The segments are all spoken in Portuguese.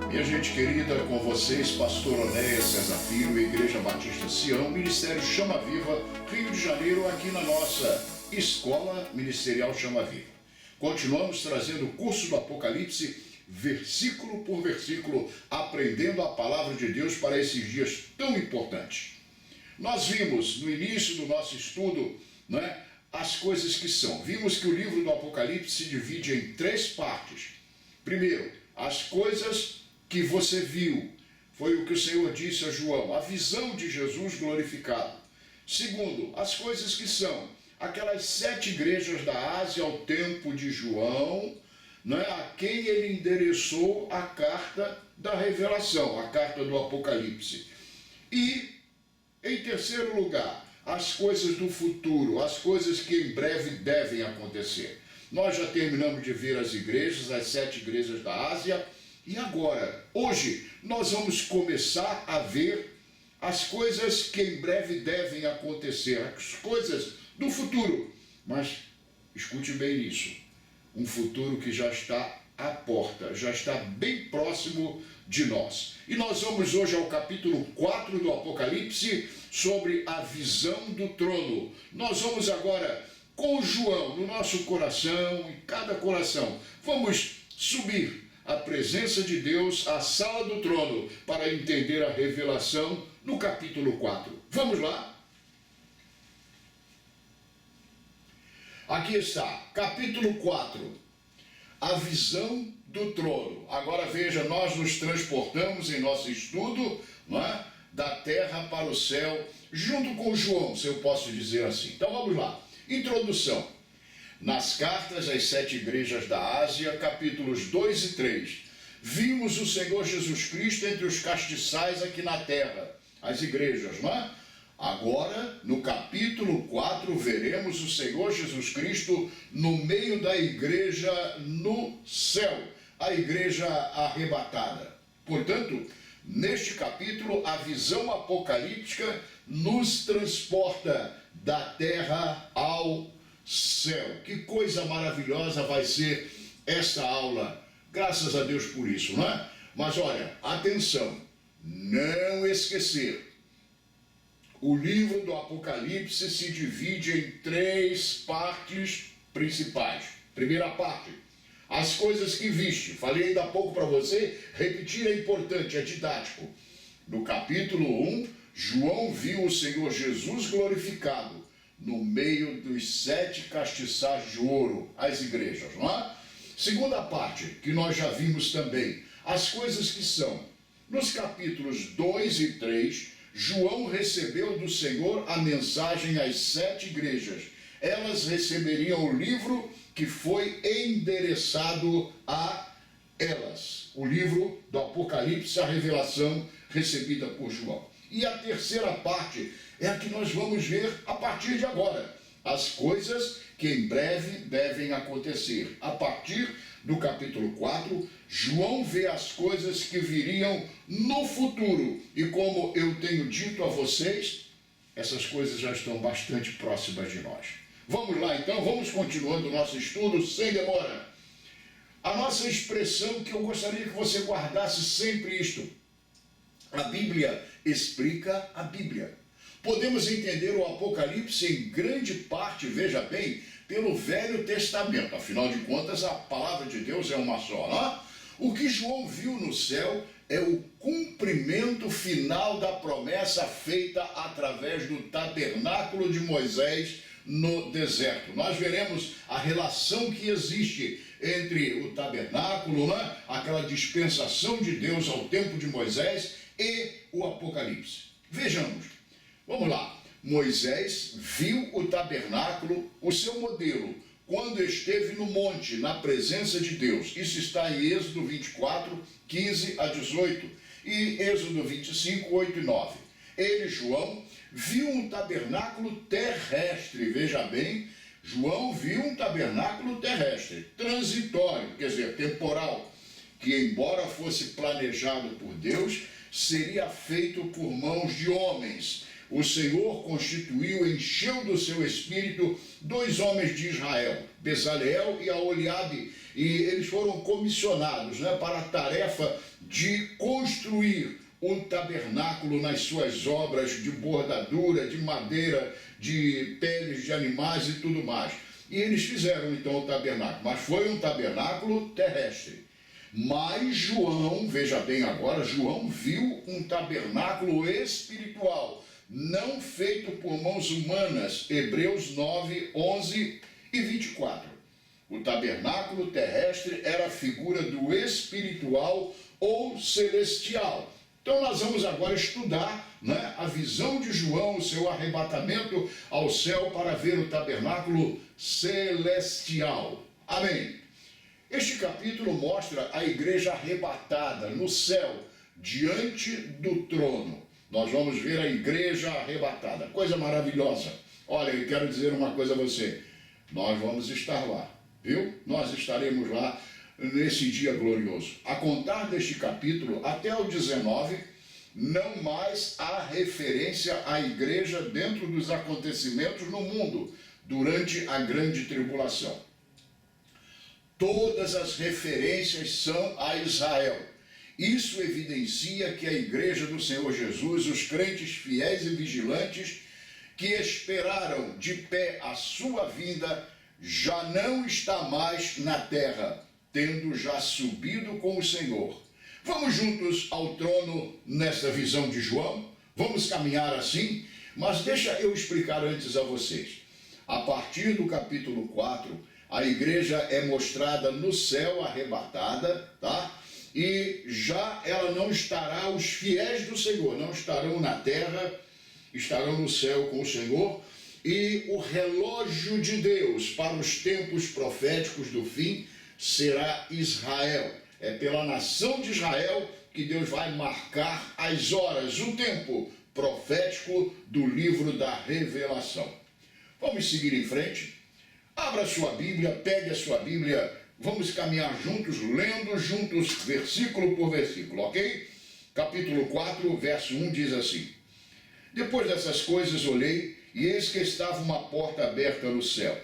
Minha gente querida, com vocês, Pastor Onéia César Filho, Igreja Batista Sião, Ministério Chama Viva, Rio de Janeiro, aqui na nossa Escola Ministerial Chama Viva. Continuamos trazendo o curso do Apocalipse, versículo por versículo, aprendendo a palavra de Deus para esses dias tão importantes. Nós vimos no início do nosso estudo, as coisas que são. Vimos que o livro do Apocalipse se divide em 3 partes. Primeiro, as coisas que você viu, foi o que o Senhor disse a João, a visão de Jesus glorificado. Segundo, as coisas que são aquelas 7 igrejas da Ásia ao tempo de João, a quem ele endereçou a carta da revelação, a carta do Apocalipse. E, em terceiro lugar, as coisas do futuro, as coisas que em breve devem acontecer. Nós já terminamos de ver as igrejas, as 7 igrejas da Ásia, e agora, hoje, nós vamos começar a ver as coisas que em breve devem acontecer, as coisas do futuro. Mas, escute bem isso, um futuro que já está à porta, já está bem próximo de nós. E nós vamos hoje ao capítulo 4 do Apocalipse, sobre a visão do trono. Nós vamos agora com João no nosso coração, em cada coração. Vamos subir à presença de Deus, à sala do trono, para entender a revelação no capítulo 4. Vamos lá? Aqui está, capítulo 4, a visão do trono. Agora veja, nós nos transportamos em nosso estudo, da terra para o céu, junto com João, se eu posso dizer assim. Então vamos lá. Introdução. Nas cartas às 7 igrejas da Ásia, capítulos 2 e 3, vimos o Senhor Jesus Cristo entre os castiçais aqui na terra, as igrejas, Agora, no capítulo 4, veremos o Senhor Jesus Cristo no meio da igreja no céu, a igreja arrebatada. Portanto, neste capítulo, a visão apocalíptica nos transporta da terra ao céu. Que coisa maravilhosa vai ser esta aula. Graças a Deus por isso, Mas olha, atenção, não esquecer. O livro do Apocalipse se divide em 3 partes principais. Primeira parte, as coisas que viste. Falei ainda há pouco para você, repetir é importante, é didático. No capítulo 1, João viu o Senhor Jesus glorificado no meio dos 7 castiçais de ouro, as igrejas, Segunda parte, que nós já vimos também, as coisas que são. Nos capítulos 2 e 3, João recebeu do Senhor a mensagem às 7 igrejas. Elas receberiam o livro que foi endereçado a elas. O livro do Apocalipse, a revelação recebida por João. E a terceira parte é a que nós vamos ver a partir de agora. As coisas que em breve devem acontecer. A partir do capítulo 4, João vê as coisas que viriam no futuro. E como eu tenho dito a vocês, essas coisas já estão bastante próximas de nós. Vamos lá então, vamos continuando o nosso estudo sem demora. A nossa expressão que eu gostaria que você guardasse sempre isto. A Bíblia explica a Bíblia. Podemos entender o Apocalipse em grande parte, veja bem, pelo Velho Testamento. Afinal de contas, a palavra de Deus é uma só, O que João viu no céu é o cumprimento final da promessa feita através do tabernáculo de Moisés no deserto. Nós veremos a relação que existe entre o tabernáculo, aquela dispensação de Deus ao tempo de Moisés, e o Apocalipse. Vejamos. Vamos lá. Moisés viu o tabernáculo, o seu modelo, quando esteve no monte, na presença de Deus. Isso está em Êxodo 24, 15 a 18 e Êxodo 25, 8 e 9. Ele, João, viu um tabernáculo terrestre. Veja bem, João viu um tabernáculo terrestre, transitório, quer dizer, temporal, que embora fosse planejado por Deus, seria feito por mãos de homens. O Senhor constituiu, encheu do seu espírito 2 homens de Israel, Bezaleel e Aholiabe, e eles foram comissionados para a tarefa de construir um tabernáculo nas suas obras de bordadura, de madeira, de peles de animais e tudo mais. E eles fizeram então o tabernáculo, mas foi um tabernáculo terrestre. Mas João, veja bem agora, João viu um tabernáculo espiritual, não feito por mãos humanas, Hebreus 9, 11 e 24. O tabernáculo terrestre era a figura do espiritual ou celestial. Então nós vamos agora estudar, né, a visão de João, o seu arrebatamento ao céu para ver o tabernáculo celestial. Amém. Este capítulo mostra a igreja arrebatada no céu, diante do trono. Nós vamos ver a igreja arrebatada, coisa maravilhosa. Olha, eu quero dizer uma coisa a você, nós vamos estar lá, viu? Nós estaremos lá nesse dia glorioso. A contar deste capítulo até o 19, não mais há referência à igreja dentro dos acontecimentos no mundo durante a grande tribulação. Todas as referências são a Israel. Isso evidencia que a igreja do Senhor Jesus, os crentes fiéis e vigilantes que esperaram de pé a sua vinda, já não está mais na terra, tendo já subido com o Senhor. Vamos juntos ao trono nesta visão de João? Vamos caminhar assim? Mas deixa eu explicar antes a vocês. A partir do capítulo 4, a igreja é mostrada no céu arrebatada, tá? E já ela não estará, os fiéis do Senhor não estarão na terra, estarão no céu com o Senhor. E o relógio de Deus para os tempos proféticos do fim será Israel. É pela nação de Israel que Deus vai marcar as horas, o tempo profético do livro da Revelação. Vamos seguir em frente. Abra a sua Bíblia, pegue a sua Bíblia, vamos caminhar juntos, lendo juntos, versículo por versículo, ok? Capítulo 4, verso 1 diz assim: Depois dessas coisas olhei, e eis que estava uma porta aberta no céu.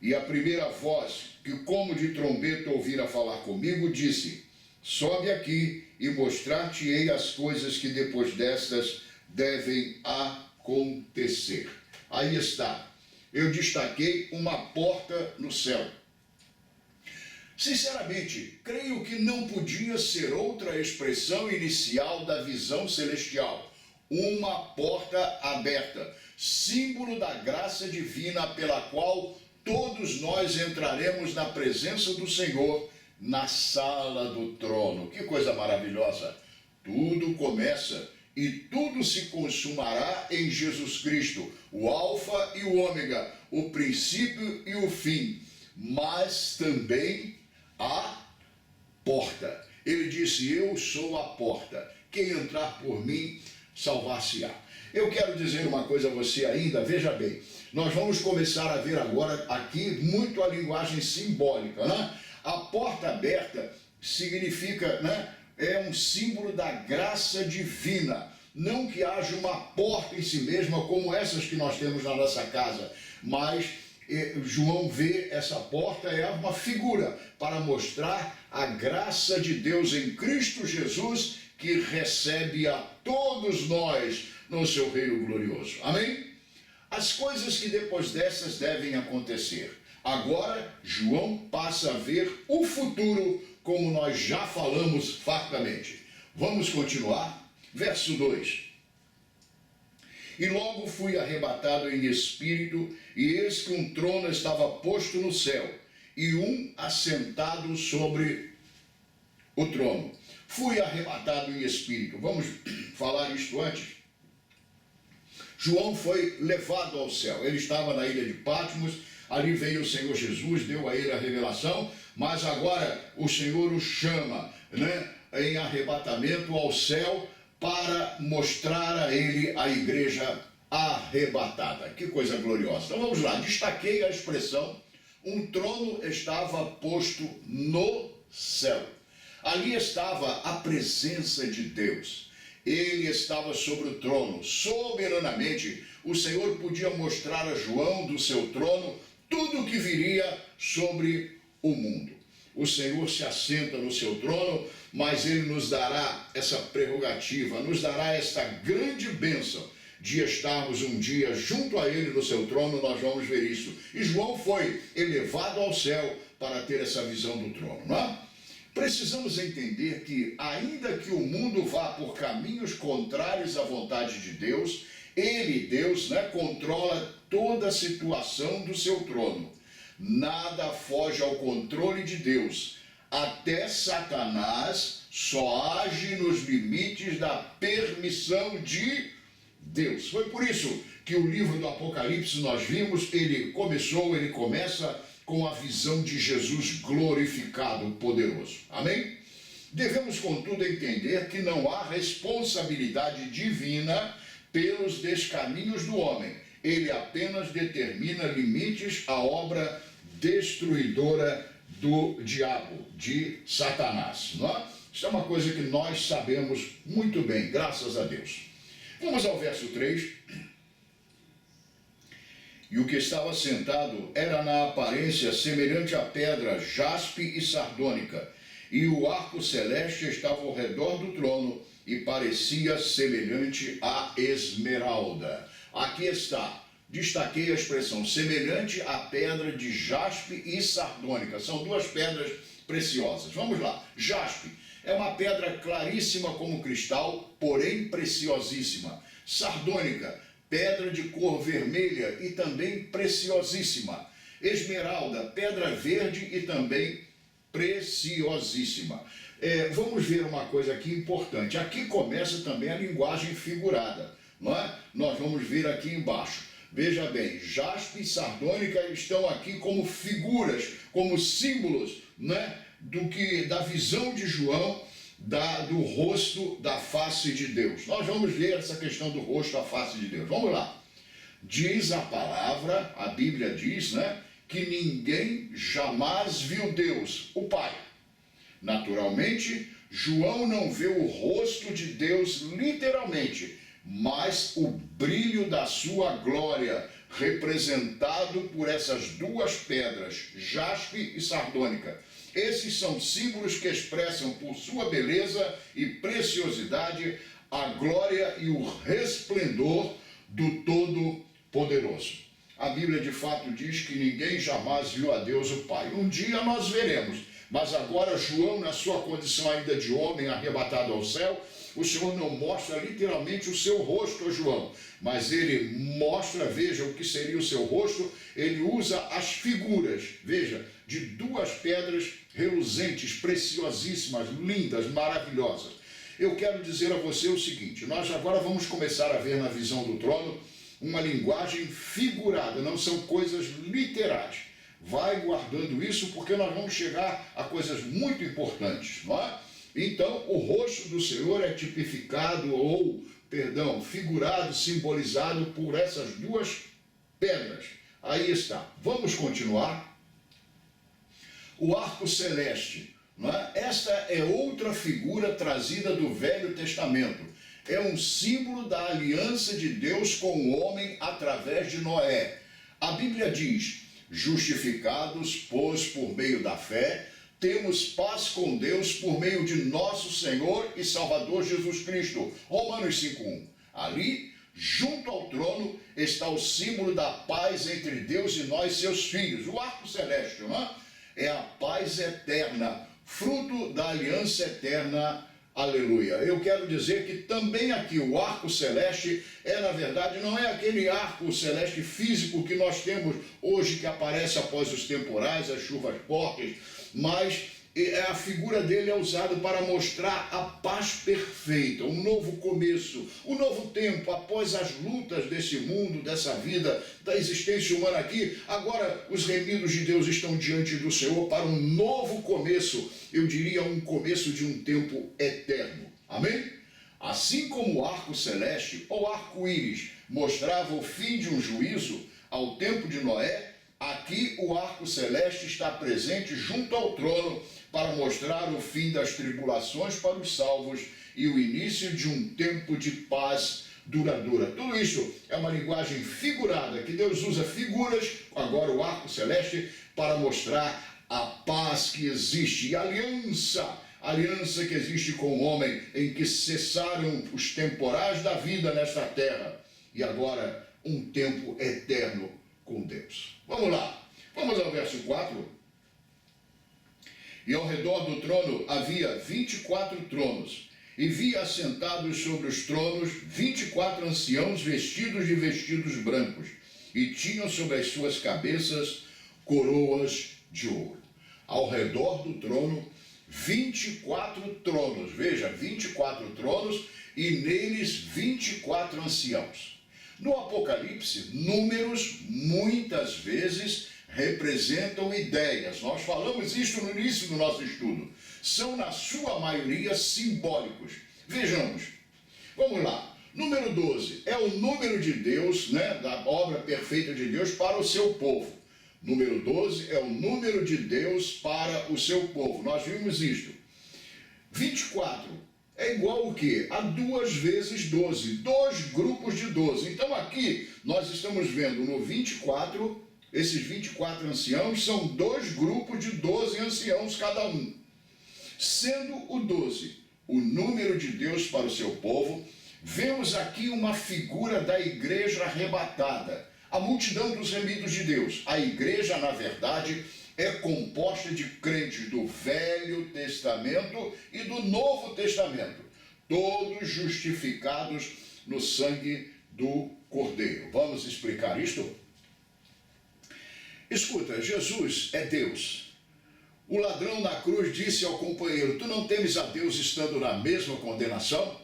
E a primeira voz, que como de trombeta ouvira falar comigo, disse: Sobe aqui e mostrar-te-ei as coisas que depois destas devem acontecer. Aí está. Eu destaquei uma porta no céu. Sinceramente, creio que não podia ser outra expressão inicial da visão celestial. Uma porta aberta, símbolo da graça divina pela qual todos nós entraremos na presença do Senhor, na sala do trono. Que coisa maravilhosa! Tudo começa e tudo se consumará em Jesus Cristo, o Alfa e o Ômega, o princípio e o fim, mas também a porta. Ele disse: eu sou a porta, quem entrar por mim salvar-se-á. Eu quero dizer uma coisa a você ainda, veja bem, nós vamos começar a ver agora aqui muito a linguagem simbólica, né? A porta aberta significa, né, é um símbolo da graça divina. Não que haja uma porta em si mesma como essas que nós temos na nossa casa, mas João vê essa porta, é uma figura para mostrar a graça de Deus em Cristo Jesus, que recebe a todos nós no seu reino glorioso. Amém? As coisas que depois dessas devem acontecer. Agora, João passa a ver o futuro, como nós já falamos fartamente. Vamos continuar? Verso 2. E logo fui arrebatado em espírito, e eis que um trono estava posto no céu, e um assentado sobre o trono. Fui arrebatado em espírito. Vamos falar isto antes. João foi levado ao céu. Ele estava na ilha de Patmos, ali veio o Senhor Jesus, deu a ele a revelação, mas agora o Senhor o chama, né, em arrebatamento ao céu, para mostrar a ele a igreja arrebatada. Que coisa gloriosa. Então vamos lá, destaquei a expressão: um trono estava posto no céu. Ali estava a presença de Deus. Ele estava sobre o trono. Soberanamente, o Senhor podia mostrar a João do seu trono tudo o que viria sobre o mundo. o Senhor se assenta no seu trono, mas Ele nos dará essa prerrogativa, nos dará essa grande bênção de estarmos um dia junto a Ele no seu trono. Nós vamos ver isso. E João foi elevado ao céu para ter essa visão do trono, não é? Precisamos entender que, ainda que o mundo vá por caminhos contrários à vontade de Deus, Ele, Deus, controla toda a situação do seu trono. Nada foge ao controle de Deus. Até Satanás só age nos limites da permissão de Deus. Foi por isso que o livro do Apocalipse, nós vimos, ele começa com a visão de Jesus glorificado, poderoso. Amém? Devemos, contudo, entender que não há responsabilidade divina pelos descaminhos do homem. Ele apenas determina limites à obra destruidora do diabo, de Satanás. Não é? Isso é uma coisa que nós sabemos muito bem, graças a Deus. Vamos ao verso 3. E o que estava sentado era na aparência semelhante à pedra jaspe e sardônica, e o arco celeste estava ao redor do trono e parecia semelhante à esmeralda. Aqui está, destaquei a expressão semelhante à pedra de jaspe e sardônica. São duas pedras preciosas. Vamos lá. Jaspe é uma pedra claríssima como cristal, porém preciosíssima. Sardônica, pedra de cor vermelha e também preciosíssima. Esmeralda, pedra verde e também preciosíssima. Vamos ver uma coisa aqui importante. Aqui começa também a linguagem figurada, não é? Nós vamos ver aqui embaixo. Veja bem, jaspe e sardônica estão aqui como figuras, como símbolos, né, da visão de João, do rosto, da face de Deus. Nós vamos ver essa questão do rosto, da face de Deus. Vamos lá. Diz a palavra, a Bíblia diz, que ninguém jamais viu Deus, o Pai. Naturalmente, João não vê o rosto de Deus literalmente, mas o brilho da sua glória, representado por essas duas pedras, jaspe e sardônica. Esses são símbolos que expressam por sua beleza e preciosidade a glória e o resplendor do Todo-Poderoso. A Bíblia de fato diz que ninguém jamais viu a Deus o Pai. Um dia nós veremos, mas agora João, na sua condição ainda de homem arrebatado ao céu, o Senhor não mostra literalmente o seu rosto a João, mas ele mostra, veja o que seria o seu rosto, ele usa as figuras, veja, de duas pedras reluzentes, preciosíssimas, lindas, maravilhosas. Eu quero dizer a você o seguinte, nós agora vamos começar a ver na visão do trono uma linguagem figurada, não são coisas literais. Vai guardando isso porque nós vamos chegar a coisas muito importantes, não é? Então, o rosto do Senhor é tipificado, figurado, simbolizado por essas duas pedras. Aí está. Vamos continuar. O arco celeste, não é? Esta é outra figura trazida do Velho Testamento. É um símbolo da aliança de Deus com o homem através de Noé. A Bíblia diz, justificados, pois, por meio da fé, temos paz com Deus por meio de nosso Senhor e Salvador Jesus Cristo. Romanos 5:1. Ali, junto ao trono, está o símbolo da paz entre Deus e nós, seus filhos. O arco celeste, não é? É a paz eterna, fruto da aliança eterna. Aleluia. Eu quero dizer que também aqui o arco celeste na verdade, não é aquele arco celeste físico que nós temos hoje, que aparece após os temporais, as chuvas fortes, mas a figura dele é usada para mostrar a paz perfeita, um novo começo, um novo tempo após as lutas desse mundo, dessa vida, da existência humana aqui. Agora os remidos de Deus estão diante do Senhor para um novo começo, eu diria um começo de um tempo eterno. Amém? Assim como o arco celeste ou arco-íris mostrava o fim de um juízo ao tempo de Noé, aqui o arco celeste está presente junto ao trono para mostrar o fim das tribulações para os salvos e o início de um tempo de paz duradoura. Tudo isso é uma linguagem figurada, que Deus usa figuras, agora o arco celeste, para mostrar a paz que existe e a aliança que existe com o homem, em que cessaram os temporais da vida nesta terra e agora um tempo eterno com Deus. Vamos lá, vamos ao verso 4. E ao redor do trono havia 24 tronos, e vi assentados sobre os tronos 24 anciãos vestidos de vestidos brancos, e tinham sobre as suas cabeças coroas de ouro. Ao redor do trono, 24 tronos, veja, 24 tronos, e neles 24 anciãos. No Apocalipse, números muitas vezes representam ideias. Nós falamos isso no início do nosso estudo. São, na sua maioria, simbólicos. Vejamos. Vamos lá. Número 12 é o número de Deus, né, da obra perfeita de Deus para o seu povo. Número 12 é o número de Deus para o seu povo. Nós vimos isto. 24 é igual o quê? A 2 vezes 12. 2 grupos de 12. Então aqui nós estamos vendo no 24, esses 24 anciãos são 2 grupos de 12 anciãos cada um. Sendo o 12 o número de Deus para o seu povo, vemos aqui uma figura da igreja arrebatada, a multidão dos remidos de Deus. A igreja, na verdade, é composta de crentes do Velho Testamento e do Novo Testamento, todos justificados no sangue do Cordeiro. Vamos explicar isto? Escuta, Jesus é Deus. O ladrão na cruz disse ao companheiro: tu não temes a Deus estando na mesma condenação?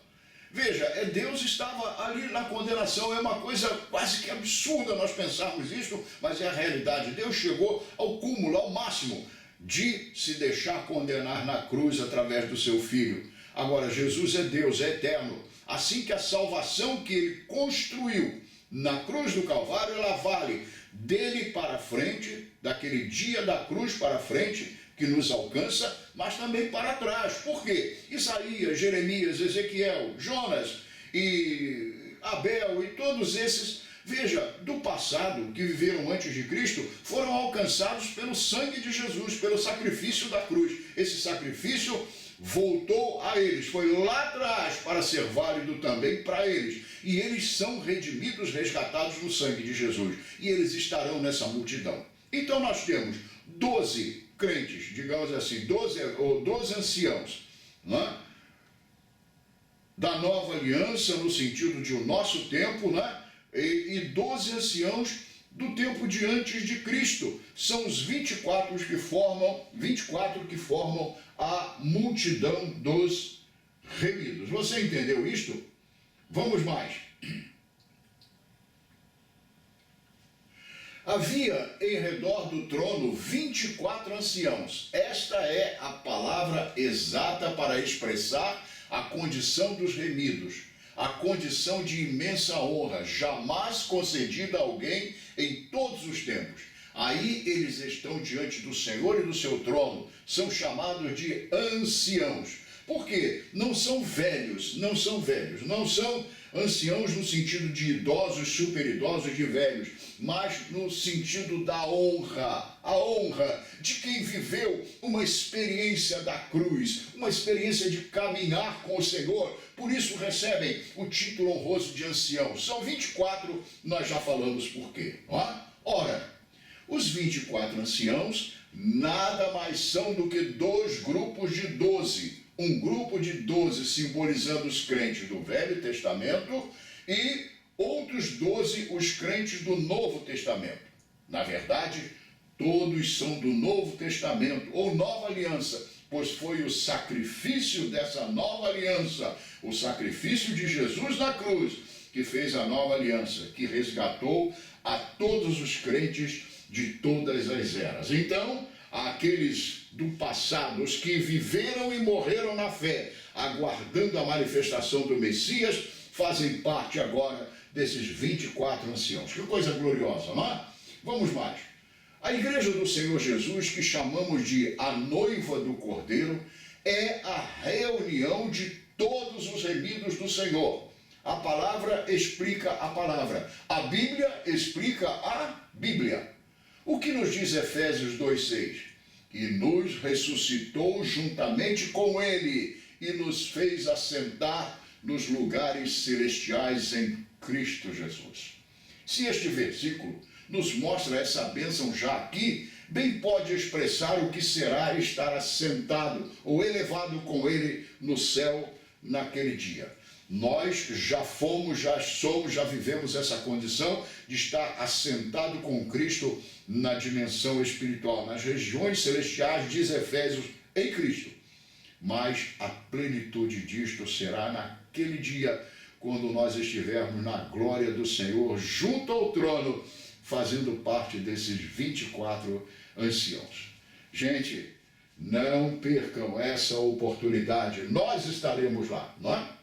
Veja, Deus estava ali na condenação. É uma coisa quase que absurda nós pensarmos isso, mas é a realidade. Deus chegou ao cúmulo, ao máximo, de se deixar condenar na cruz através do seu Filho. Agora, Jesus é Deus, é eterno. Assim que a salvação que ele construiu na cruz do Calvário, ela vale dele para frente, daquele dia da cruz para frente, que nos alcança, mas também para trás. Por quê? Isaías, Jeremias, Ezequiel, Jonas e Abel e todos esses, veja, do passado, que viveram antes de Cristo, foram alcançados pelo sangue de Jesus, pelo sacrifício da cruz. Esse sacrifício voltou a eles, foi lá atrás para ser válido também para eles. E eles são redimidos, resgatados no sangue de Jesus. E eles estarão nessa multidão. Então nós temos 12 crentes, digamos assim, 12 anciãos, né, da nova aliança, no sentido de o nosso tempo, né, e 12 anciãos do tempo de antes de Cristo. São os 24 que formam a multidão dos remidos. Você entendeu isto? Vamos mais. Havia em redor do trono 24 anciãos. Esta é a palavra exata para expressar a condição dos remidos, a condição de imensa honra, jamais concedida a alguém em todos os tempos. Aí eles estão diante do Senhor e do seu trono, são chamados de anciãos. Por quê? Não são velhos, não são anciãos no sentido de idosos, superidosos de velhos, mas no sentido da honra, a honra de quem viveu uma experiência da cruz, uma experiência de caminhar com o Senhor, por isso recebem o título honroso de ancião. São 24, nós já falamos por quê. Ora, os 24 anciãos nada mais são do que 2 grupos de 12. Um grupo de 12 simbolizando os crentes do Velho Testamento e outros 12 os crentes do Novo Testamento. Na verdade, todos são do Novo Testamento ou Nova Aliança, pois foi o sacrifício dessa nova aliança, o sacrifício de Jesus na cruz, que fez a nova aliança, que resgatou a todos os crentes de todas as eras. Então, aqueles do passado, os que viveram e morreram na fé, aguardando a manifestação do Messias, fazem parte agora desses 24 anciãos. Que coisa gloriosa, não é? Vamos mais. A igreja do Senhor Jesus, que chamamos de a noiva do Cordeiro, é a reunião de todos os remidos do Senhor. A palavra explica a palavra. A Bíblia explica a Bíblia. O que nos diz Efésios 2,6? e nos ressuscitou juntamente com ele e nos fez assentar nos lugares celestiais em Cristo Jesus. Se este versículo nos mostra essa bênção já aqui, bem pode expressar o que será estar assentado ou elevado com ele no céu naquele dia. Nós já fomos, já somos, já vivemos essa condição de estar assentado com Cristo na dimensão espiritual, nas regiões celestiais, diz Efésios, em Cristo. Mas a plenitude disto será naquele dia, quando nós estivermos na glória do Senhor, junto ao trono, fazendo parte desses 24 anciãos. Gente, não percam essa oportunidade, nós estaremos lá, não é?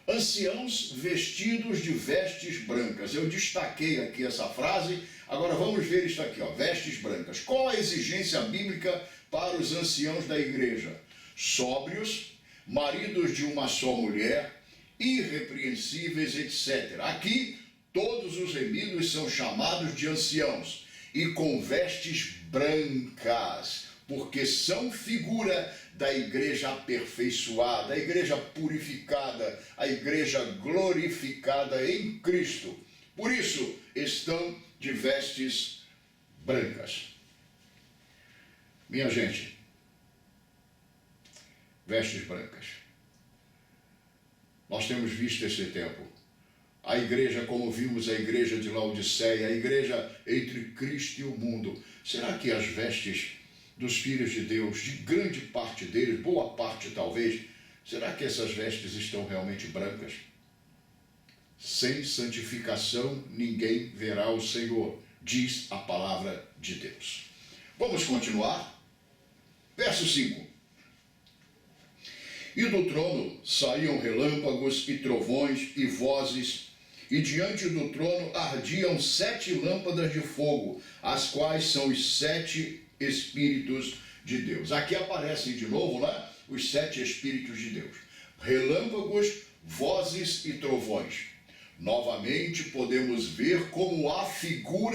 Anciãos vestidos de vestes brancas. Eu destaquei aqui essa frase, agora vamos ver isso aqui, ó, vestes brancas. Qual a exigência bíblica para os anciãos da igreja? Sóbrios, maridos de uma só mulher, irrepreensíveis, etc. Aqui, todos os remidos são chamados de anciãos e com vestes brancas, porque são figura da igreja aperfeiçoada, a igreja purificada, a igreja glorificada em Cristo. Por isso, estão de vestes brancas. Minha gente, vestes brancas. Nós temos visto esse tempo. A igreja, como vimos, a igreja de Laodiceia, a igreja entre Cristo e o mundo. Será que as vestes dos filhos de Deus, de grande parte deles, boa parte talvez, será que essas vestes estão realmente brancas? Sem santificação ninguém verá o Senhor, diz a palavra de Deus. Vamos continuar? Verso 5. E do trono saíam relâmpagos e trovões e vozes, e diante do trono ardiam 7 lâmpadas de fogo, as quais são os 7 Espíritos de Deus. Aqui aparecem de novo, né, os 7 Espíritos de Deus. Relâmpagos, vozes e trovões. Novamente podemos ver como há figuras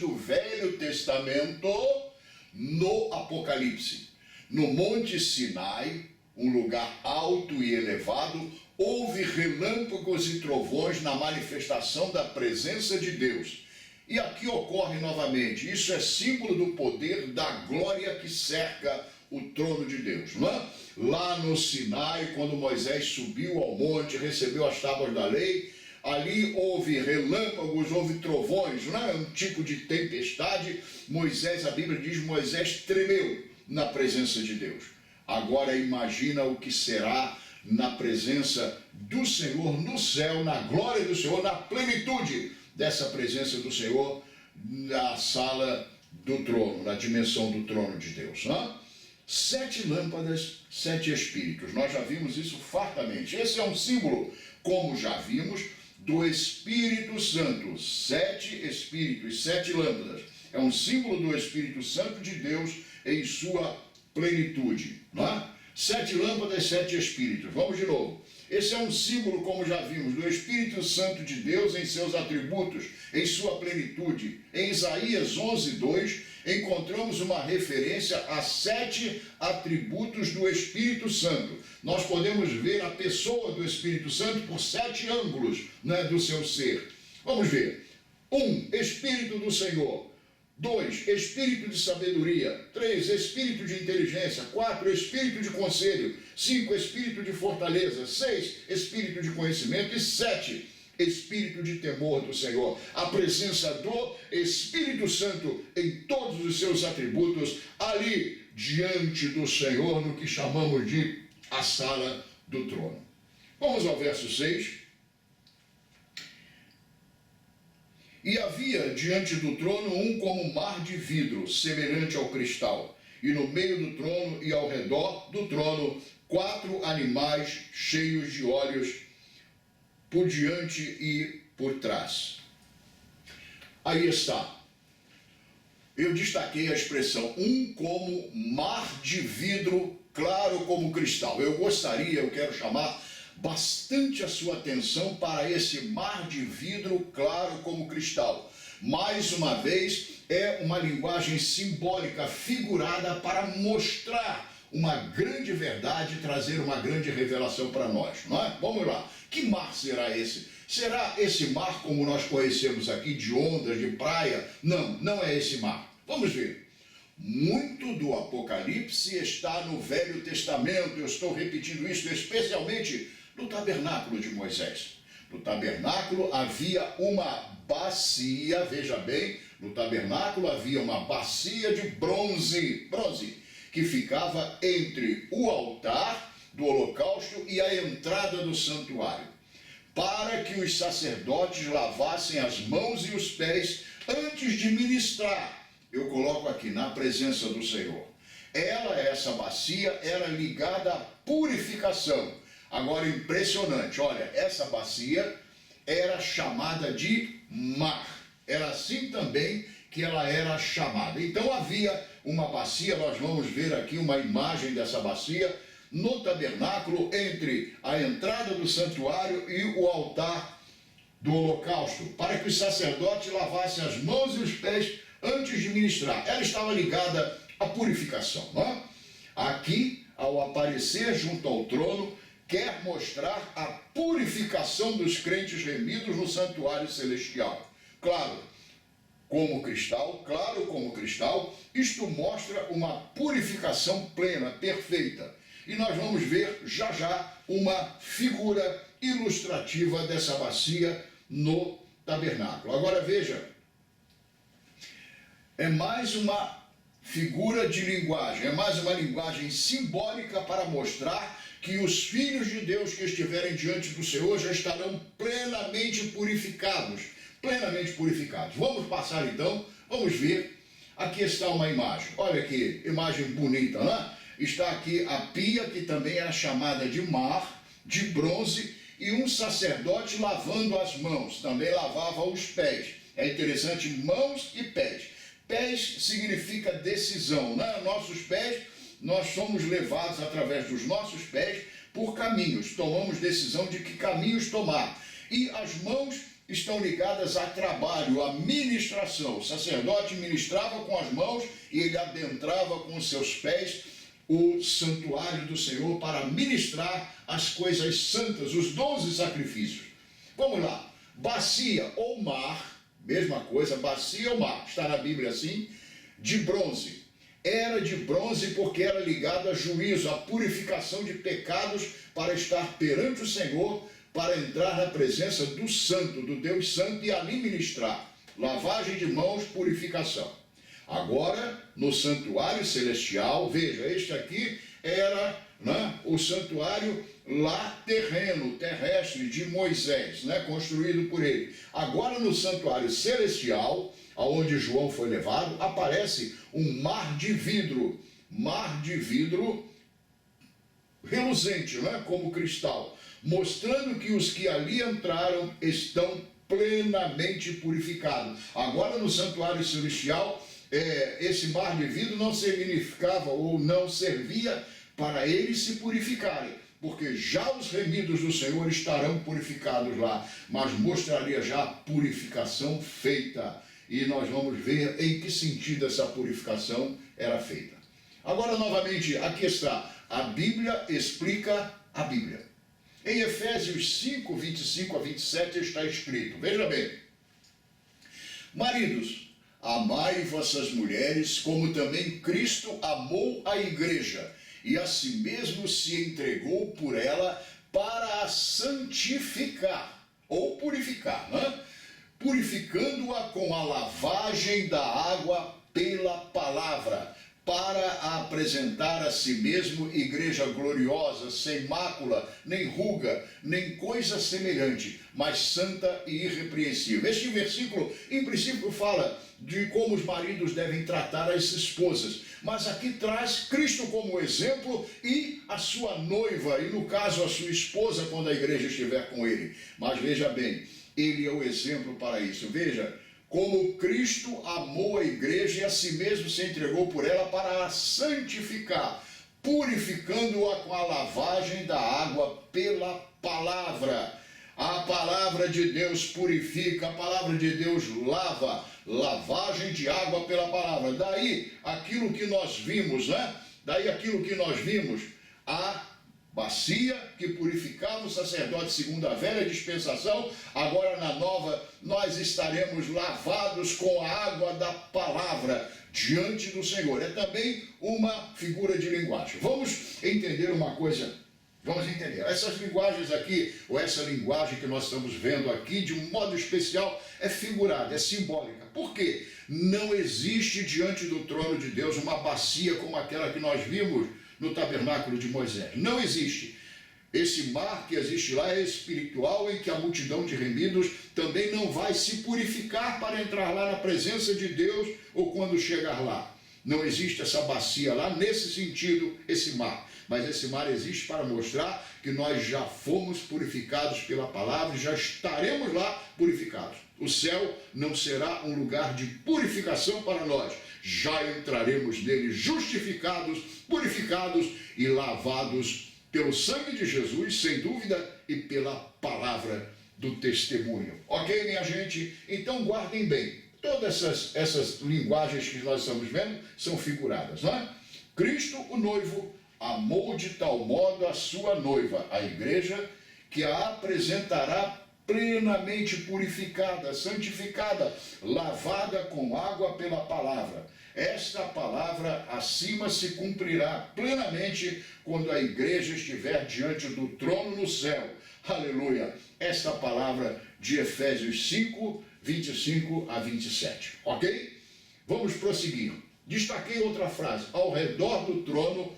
do Velho Testamento no Apocalipse. No Monte Sinai, um lugar alto e elevado, houve relâmpagos e trovões na manifestação da presença de Deus. E aqui ocorre novamente, isso é símbolo do poder da glória que cerca o trono de Deus, não é? Lá no Sinai, quando Moisés subiu ao monte, recebeu as tábuas da lei, ali houve relâmpagos, houve trovões, não é? Um tipo de tempestade. Moisés, a Bíblia diz, Moisés tremeu na presença de Deus. Agora imagina o que será na presença do Senhor, no céu, na glória do Senhor, na plenitude dessa presença do Senhor, na sala do trono, na dimensão do trono de Deus. Não? 7 lâmpadas, 7 espíritos. Nós já vimos isso fartamente. Esse é um símbolo, como já vimos, do Espírito Santo. 7 espíritos, 7 lâmpadas. É um símbolo do Espírito Santo de Deus em sua plenitude. Não é? 7 lâmpadas, 7 espíritos. Vamos de novo. Esse é um símbolo, como já vimos, do Espírito Santo de Deus em seus atributos, em sua plenitude. Em Isaías 11:2, encontramos uma referência a 7 atributos do Espírito Santo. Nós podemos ver a pessoa do Espírito Santo por 7 ângulos, né, do seu ser. Vamos ver. 1. Espírito do Senhor. 2. Espírito de sabedoria. 3. Espírito de inteligência. 4. Espírito de conselho. 5. Espírito de fortaleza. 6. Espírito de conhecimento. E 7. Espírito de temor do Senhor. A presença do Espírito Santo em todos os seus atributos ali diante do Senhor, no que chamamos de a sala do trono. Vamos ao verso 6. E havia diante do trono um como mar de vidro, semelhante ao cristal, e no meio do trono e ao redor do trono 4 animais cheios de olhos por diante e por trás. Aí está. Eu destaquei a expressão um como mar de vidro, claro como cristal. Eu quero chamar bastante a sua atenção para esse mar de vidro claro como cristal. Mais uma vez, é uma linguagem simbólica, figurada, para mostrar uma grande verdade, trazer uma grande revelação para nós, não é? Vamos lá. Que mar será esse? Será esse mar como nós conhecemos aqui, de ondas, de praia? Não, não é esse mar. Vamos ver. Muito do Apocalipse está no Velho Testamento. Eu estou repetindo isso especialmente no tabernáculo de Moisés. No tabernáculo havia uma bacia, veja bem, no tabernáculo havia uma bacia de bronze, que ficava entre o altar do holocausto e a entrada do santuário, para que os sacerdotes lavassem as mãos e os pés antes de ministrar. Eu coloco aqui, na presença do Senhor. Essa bacia, era ligada à purificação. Agora, impressionante, olha, essa bacia era chamada de mar. Era assim também que ela era chamada. Então havia uma bacia, nós vamos ver aqui uma imagem dessa bacia, no tabernáculo, entre a entrada do santuário e o altar do holocausto, para que os sacerdotes lavassem as mãos e os pés antes de ministrar. Ela estava ligada à purificação, não é? Aqui, ao aparecer junto ao trono, quer mostrar a purificação dos crentes remidos no santuário celestial. Claro como cristal, isto mostra uma purificação plena, perfeita. E nós vamos ver já já uma figura ilustrativa dessa bacia no tabernáculo. Agora veja, é mais uma figura de linguagem, é mais uma linguagem simbólica para mostrar que os filhos de Deus que estiverem diante do Senhor já estarão plenamente purificados. Vamos passar então, vamos ver. Aqui está uma imagem, olha que imagem bonita, né? Está aqui a pia, que também era chamada de mar, de bronze, e um sacerdote lavando as mãos, também lavava os pés. É interessante, mãos e pés. Pés significa decisão, né? Nossos pés, nós somos levados através dos nossos pés por caminhos, tomamos decisão de que caminhos tomar. E as mãos estão ligadas a trabalho, a ministração. O sacerdote ministrava com as mãos e ele adentrava com os seus pés o santuário do Senhor para ministrar as coisas santas, os 12 sacrifícios. Vamos lá, bacia ou mar, mesma coisa, bacia ou mar, está na Bíblia assim, de bronze. Era de bronze porque era ligado a juízo, a purificação de pecados para estar perante o Senhor, para entrar na presença do Santo, do Deus Santo, e ali ministrar. Lavagem de mãos, purificação. Agora, no santuário celestial, veja, este aqui era, né, o santuário lá terreno, terrestre, de Moisés, né, construído por ele. Agora, no santuário celestial, aonde João foi levado, aparece um mar de vidro reluzente, né, como cristal, mostrando que os que ali entraram estão plenamente purificados. Agora, no santuário celestial, esse mar de vidro não significava ou não servia para eles se purificarem, porque já os remidos do Senhor estarão purificados lá, mas mostraria já a purificação feita, e nós vamos ver em que sentido essa purificação era feita. Agora, novamente, aqui está, a Bíblia explica a Bíblia. Em Efésios 5, 25 a 27 está escrito, veja bem: maridos, amai vossas mulheres, como também Cristo amou a igreja, e a si mesmo se entregou por ela para a santificar, ou purificar, né? Purificando-a com a lavagem da água pela palavra, para a apresentar a si mesmo igreja gloriosa, sem mácula, nem ruga, nem coisa semelhante, mas santa e irrepreensível. Este versículo, em princípio, fala de como os maridos devem tratar as esposas, mas aqui traz Cristo como exemplo e a sua noiva, e no caso a sua esposa, quando a igreja estiver com ele. Mas veja bem, ele é o exemplo para isso. Veja como Cristo amou a igreja e a si mesmo se entregou por ela para a santificar, purificando-a com a lavagem da água pela palavra. A palavra de Deus purifica, a palavra de Deus lava, lavagem de água pela palavra. Daí aquilo que nós vimos, né? Daí aquilo que nós vimos, a bacia que purificava o sacerdote segundo a velha dispensação, agora na nova nós estaremos lavados com a água da palavra diante do Senhor. É também uma figura de linguagem. Vamos entender uma coisa. Vamos entender. Essas linguagens aqui, ou essa linguagem que nós estamos vendo aqui, de um modo especial, é figurada, é simbólica. Por quê? Não existe diante do trono de Deus uma bacia como aquela que nós vimos no tabernáculo de Moisés. Não existe. Esse mar que existe lá é espiritual, em que a multidão de remidos também não vai se purificar para entrar lá na presença de Deus ou quando chegar lá. Não existe essa bacia lá, nesse sentido, esse mar. Mas esse mar existe para mostrar que nós já fomos purificados pela palavra e já estaremos lá purificados. O céu não será um lugar de purificação para nós. Já entraremos nele justificados, purificados e lavados pelo sangue de Jesus, sem dúvida, e pela palavra do testemunho. Ok, minha gente? Então guardem bem. Todas essas linguagens que nós estamos vendo são figuradas, não é? Cristo, o noivo, amou de tal modo a sua noiva, a igreja, que a apresentará plenamente purificada, santificada, lavada com água pela palavra. Esta palavra acima se cumprirá plenamente quando a igreja estiver diante do trono no céu. Aleluia! Esta palavra de Efésios 5, 25 a 27. Ok? Vamos prosseguir. Destaquei outra frase. Ao redor do trono,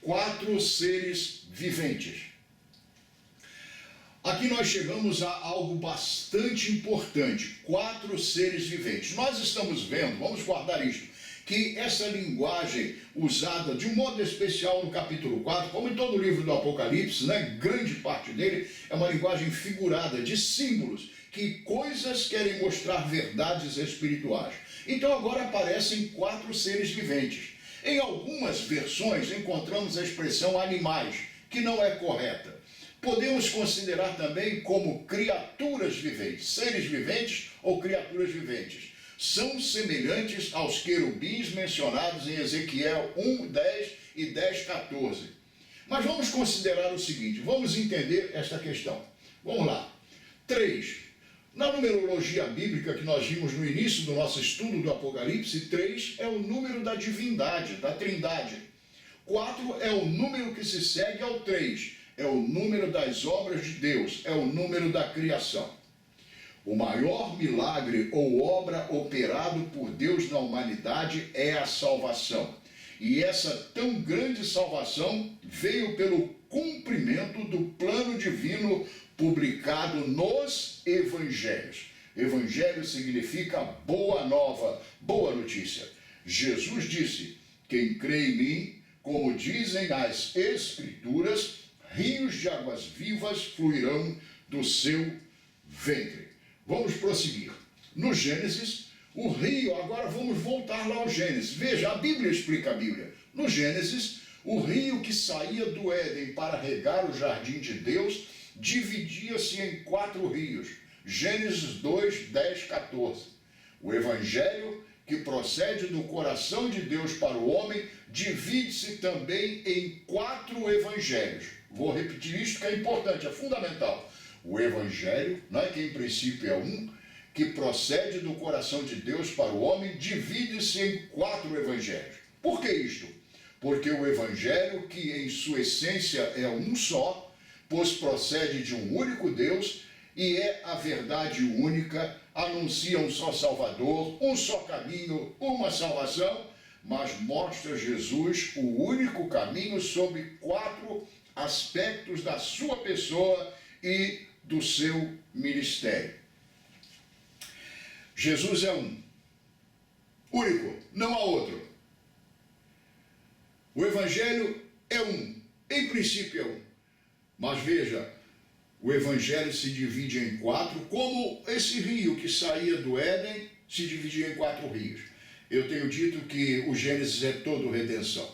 4 seres viventes. Aqui nós chegamos a algo bastante importante. 4 seres viventes. Nós estamos vendo, vamos guardar isto, que essa linguagem usada de um modo especial no capítulo 4, como em todo o livro do Apocalipse, né, grande parte dele é uma linguagem figurada de símbolos, que coisas querem mostrar verdades espirituais. Então agora aparecem 4 seres viventes. Em algumas versões encontramos a expressão animais, que não é correta. Podemos considerar também como criaturas viventes, seres viventes ou criaturas viventes. São semelhantes aos querubins mencionados em Ezequiel 1, 10 e 10, 14. Mas vamos considerar o seguinte, vamos entender esta questão. Vamos lá. 3. Na numerologia bíblica que nós vimos no início do nosso estudo do Apocalipse, 3 é o número da divindade, da trindade. 4 é o número que se segue ao 3, é o número das obras de Deus, é o número da criação. O maior milagre ou obra operado por Deus na humanidade é a salvação. E essa tão grande salvação veio pelo cumprimento do plano divino publicado nos evangelhos. Evangelho significa boa nova, boa notícia. Jesus disse: quem crê em mim, como dizem as Escrituras, rios de águas vivas fluirão do seu ventre. Vamos prosseguir. No Gênesis, o rio, agora vamos voltar lá ao Gênesis. Veja, a Bíblia explica a Bíblia. No Gênesis, o rio que saía do Éden para regar o jardim de Deus dividia-se em 4 rios. Gênesis 2, 10, 14. O Evangelho que procede do coração de Deus para o homem divide-se também em 4 evangelhos. Vou repetir isto que é importante, é fundamental. O Evangelho, que em princípio é um, que procede do coração de Deus para o homem, divide-se em 4 evangelhos. Por que isto? Porque o Evangelho, que em sua essência é um só, pois procede de um único Deus e é a verdade única, anuncia um só Salvador, um só caminho, uma salvação, mas mostra Jesus o único caminho sob 4 aspectos da sua pessoa e do seu ministério. Jesus é um, único, não há outro. O Evangelho é um, em princípio é um. Mas veja, o Evangelho se divide em 4, como esse rio que saía do Éden se dividia em 4 rios. Eu tenho dito que o Gênesis é todo redenção.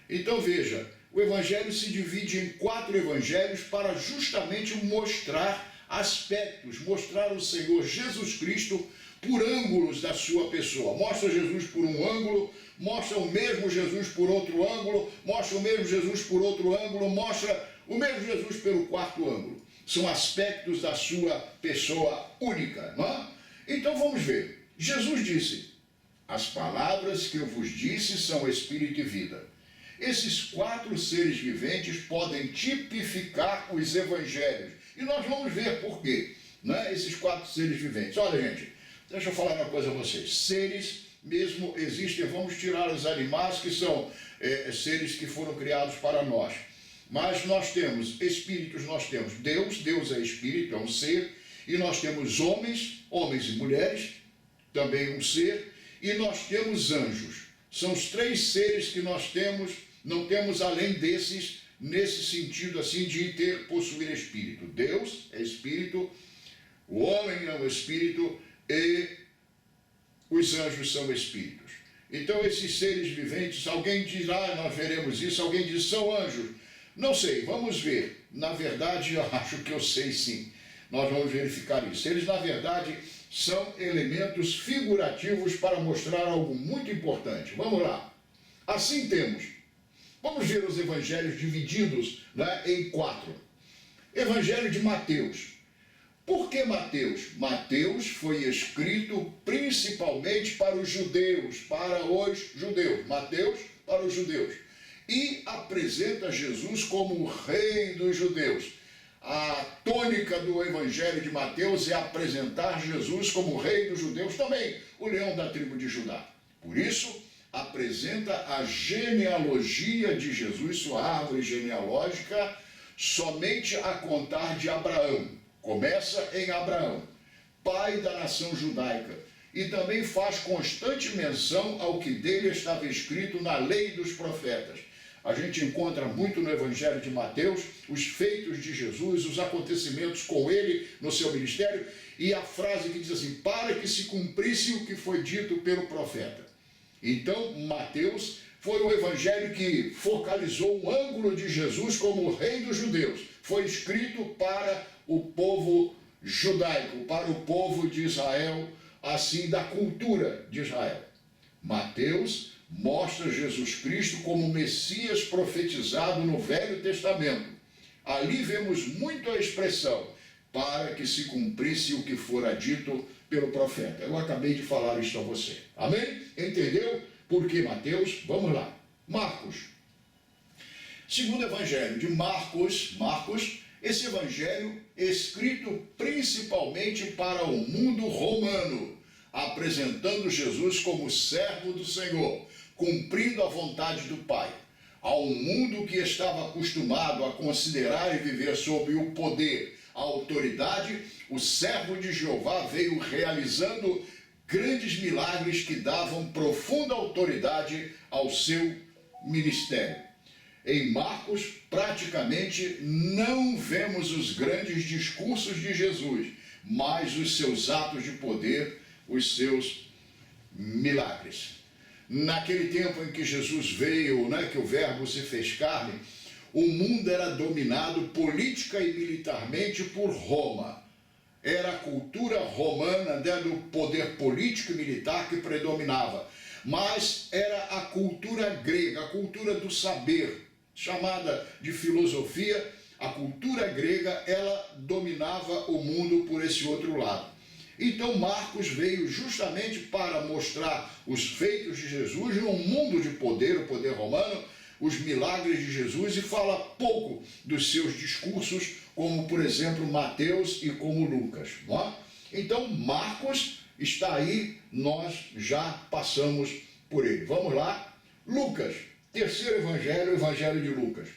Então veja, o Evangelho se divide em 4 evangelhos para justamente mostrar aspectos, mostrar o Senhor Jesus Cristo por ângulos da sua pessoa. Mostra Jesus por um ângulo, mostra o mesmo Jesus por outro ângulo, mostra o mesmo Jesus por outro ângulo, mostra o mesmo Jesus pelo quarto ângulo. São aspectos da sua pessoa única, não é? Então vamos ver. Jesus disse: as palavras que eu vos disse são espírito e vida. Esses 4 seres viventes podem tipificar os evangelhos. E nós vamos ver por quê, né? Esses 4 seres viventes. Olha, gente, deixa eu falar uma coisa a vocês. Seres mesmo existem, vamos tirar os animais que são seres que foram criados para nós. Mas nós temos espíritos, nós temos Deus, Deus é espírito, é um ser, e nós temos homens e mulheres, também um ser, e nós temos anjos. São os 3 seres que nós temos, não temos além desses, nesse sentido assim de possuir espírito. Deus é espírito, o homem é um espírito e os anjos são espíritos. Então esses seres viventes, alguém diz, nós veremos isso, alguém diz, são anjos. Não sei, vamos ver. Na verdade, eu acho que eu sei sim. Nós vamos verificar isso. Eles, na verdade, são elementos figurativos para mostrar algo muito importante. Vamos lá. Assim temos. Vamos ver os evangelhos divididos, né, em 4. Evangelho de Mateus. Por que Mateus? Mateus foi escrito principalmente para os judeus, Mateus para os judeus. E apresenta Jesus como o rei dos judeus. A tônica do Evangelho de Mateus é apresentar Jesus como o rei dos judeus, também o leão da tribo de Judá. Por isso, apresenta a genealogia de Jesus, sua árvore genealógica, somente a contar de Abraão. Começa em Abraão, pai da nação judaica, e também faz constante menção ao que dele estava escrito na lei dos profetas. A gente encontra muito no Evangelho de Mateus os feitos de Jesus, os acontecimentos com ele no seu ministério, e a frase que diz assim, para que se cumprisse o que foi dito pelo profeta. Então, Mateus foi o Evangelho que focalizou um ângulo de Jesus como o rei dos judeus. Foi escrito para o povo judaico, para o povo de Israel, assim da cultura de Israel. Mateus mostra Jesus Cristo como Messias profetizado no Velho Testamento. Ali vemos muito a expressão, para que se cumprisse o que fora dito pelo profeta. Eu acabei de falar isso a você. Amém? Entendeu? Por que Mateus? Vamos lá. Marcos. Segundo Evangelho de Marcos, esse Evangelho escrito principalmente para o mundo romano, apresentando Jesus como servo do Senhor, cumprindo a vontade do Pai. A um mundo que estava acostumado a considerar e viver sob o poder, a autoridade, o servo de Jeová veio realizando grandes milagres que davam profunda autoridade ao seu ministério. Em Marcos, praticamente não vemos os grandes discursos de Jesus, mas os seus atos de poder, os seus milagres. Naquele tempo em que Jesus veio, que o Verbo se fez carne, o mundo era dominado política e militarmente por Roma. Era a cultura romana, do poder político e militar que predominava. Mas era a cultura grega, a cultura do saber, chamada de filosofia. A cultura grega, ela dominava o mundo por esse outro lado. Então Marcos veio justamente para mostrar os feitos de Jesus num mundo de poder, o poder romano, os milagres de Jesus, e fala pouco dos seus discursos, como por exemplo Mateus e como Lucas. Não é? Então Marcos está aí, nós já passamos por ele. Vamos lá, Lucas, terceiro evangelho, o evangelho de Lucas.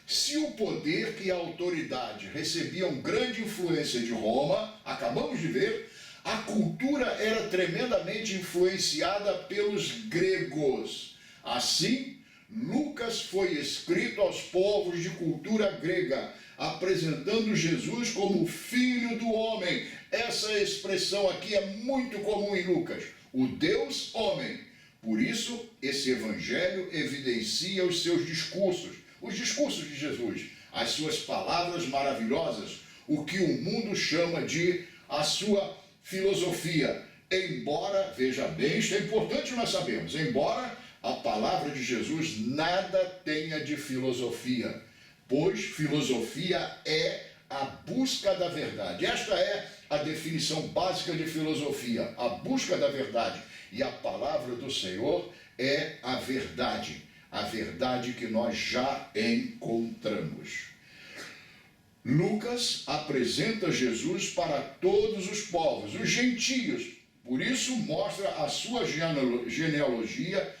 Se o poder e a autoridade recebiam grande influência de Roma, acabamos de ver, a cultura era tremendamente influenciada pelos gregos. Assim, Lucas foi escrito aos povos de cultura grega, apresentando Jesus como filho do homem. Essa expressão aqui é muito comum em Lucas, o Deus homem. Por isso, esse evangelho evidencia os seus discursos, os discursos de Jesus, as suas palavras maravilhosas, o que o mundo chama de a sua filosofia. Embora, veja bem, isto é importante nós sabemos, embora a palavra de Jesus nada tenha de filosofia, pois filosofia é a busca da verdade. Esta é a definição básica de filosofia, a busca da verdade. E a palavra do Senhor é a verdade que nós já encontramos. Lucas apresenta Jesus para todos os povos, os gentios. Por isso mostra a sua genealogia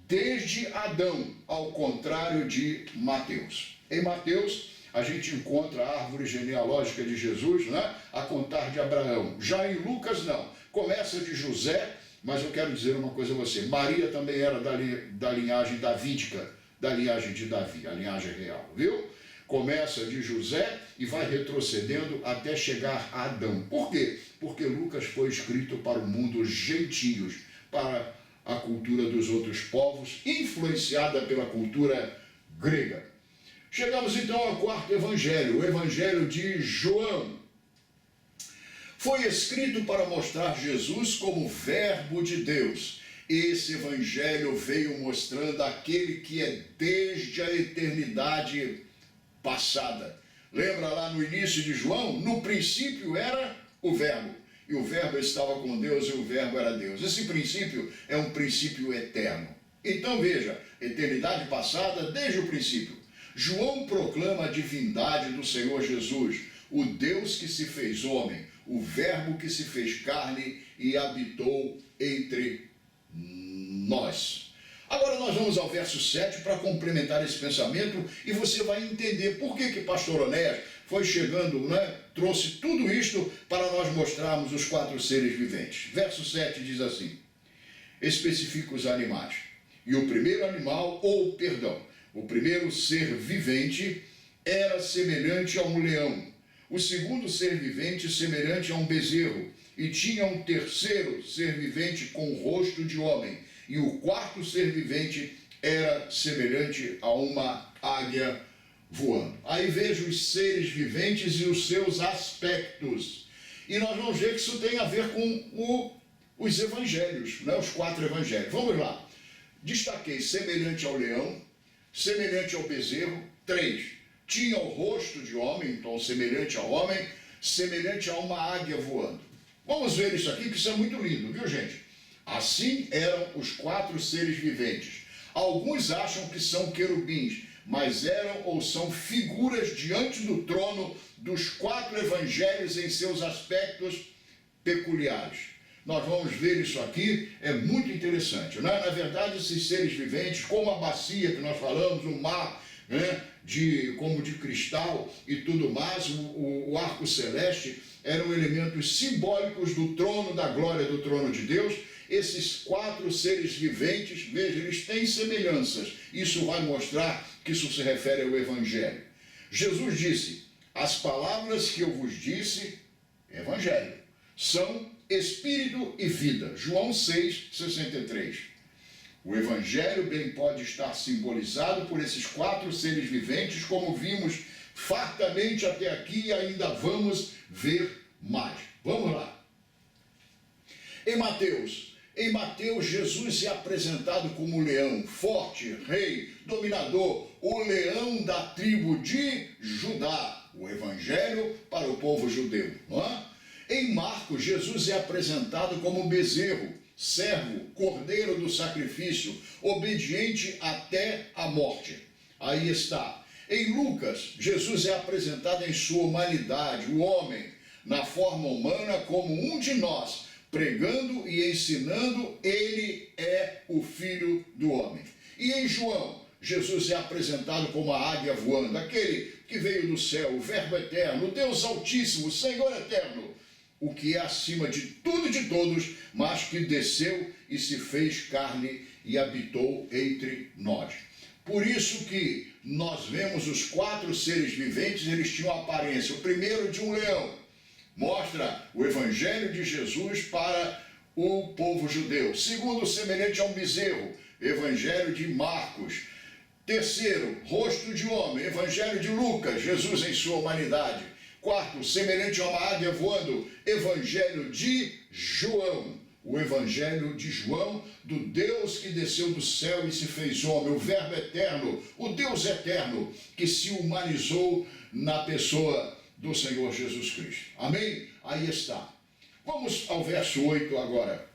desde Adão, ao contrário de Mateus. Em Mateus, a gente encontra a árvore genealógica de Jesus, né? A contar de Abraão. Já em Lucas, não. Começa de José, mas eu quero dizer uma coisa a você. Maria também era da linhagem davídica, da linhagem de Davi, a linhagem real, viu? Começa de José e vai retrocedendo até chegar a Adão. Por quê? Porque Lucas foi escrito para o mundo gentios, para a cultura dos outros povos, influenciada pela cultura grega. Chegamos então ao quarto evangelho, o evangelho de João. Foi escrito para mostrar Jesus como verbo de Deus. Esse evangelho veio mostrando aquele que é desde a eternidade passada. Lembra lá no início de João? No princípio era o verbo. E o verbo estava com Deus e o verbo era Deus. Esse princípio é um princípio eterno. Então veja, eternidade passada desde o princípio. João proclama a divindade do Senhor Jesus, o Deus que se fez homem, o verbo que se fez carne e habitou entre nós. Agora nós vamos ao verso 7 para complementar esse pensamento e você vai entender por que pastor Onéas foi chegando, né, trouxe tudo isto para nós mostrarmos os quatro seres viventes. Verso 7 diz assim, especifica os animais. E o primeiro animal, o primeiro ser vivente era semelhante a um leão, o segundo ser vivente semelhante a um bezerro, e tinha um terceiro ser vivente com o rosto de homem, e o quarto ser vivente era semelhante a uma águia voando. Aí veja os seres viventes e os seus aspectos. E nós vamos ver que isso tem a ver com os evangelhos, né? Os quatro evangelhos. Vamos lá. Destaquei semelhante ao leão, semelhante ao bezerro, 3. Tinha o rosto de homem, então semelhante ao homem, semelhante a uma águia voando. Vamos ver isso aqui, que isso é muito lindo, viu, gente? Assim eram os quatro seres viventes. Alguns acham que são querubins, mas eram ou são figuras diante do trono dos quatro evangelhos em seus aspectos peculiares. Nós vamos ver isso aqui, é muito interessante, né? Na verdade, esses seres viventes, como a bacia que nós falamos, o mar, né, como de cristal e tudo mais, o arco celeste, eram elementos simbólicos do trono, da glória do trono de Deus. Esses quatro seres viventes, veja, eles têm semelhanças. Isso vai mostrar que isso se refere ao Evangelho. Jesus disse, as palavras que eu vos disse, Evangelho, são espírito e vida. João 6,63. O Evangelho bem pode estar simbolizado por esses quatro seres viventes, como vimos fartamente até aqui e ainda vamos ver mais. Vamos lá. Em Mateus, Jesus é apresentado como leão, forte, rei, dominador, o leão da tribo de Judá, o evangelho para o povo judeu, não é? Em Marcos, Jesus é apresentado como bezerro, servo, cordeiro do sacrifício, obediente até a morte. Aí está. Em Lucas, Jesus é apresentado em sua humanidade, o homem, na forma humana como um de nós, pregando e ensinando, ele é o Filho do Homem. E em João, Jesus é apresentado como a águia voando, aquele que veio do céu, o Verbo eterno, o Deus Altíssimo, o Senhor eterno, o que é acima de tudo e de todos, mas que desceu e se fez carne e habitou entre nós. Por isso que nós vemos os quatro seres viventes, eles tinham a aparência, o primeiro de um leão, mostra o evangelho de Jesus para o povo judeu. Segundo, semelhante a um bezerro, evangelho de Marcos. Terceiro, rosto de homem, evangelho de Lucas, Jesus em sua humanidade. Quarto, semelhante a uma águia voando, Evangelho de João. O Evangelho de João, do Deus que desceu do céu e se fez homem, o Verbo eterno, o Deus eterno, que se humanizou na pessoa do Senhor Jesus Cristo. Amém? Aí está. Vamos ao verso 8 agora.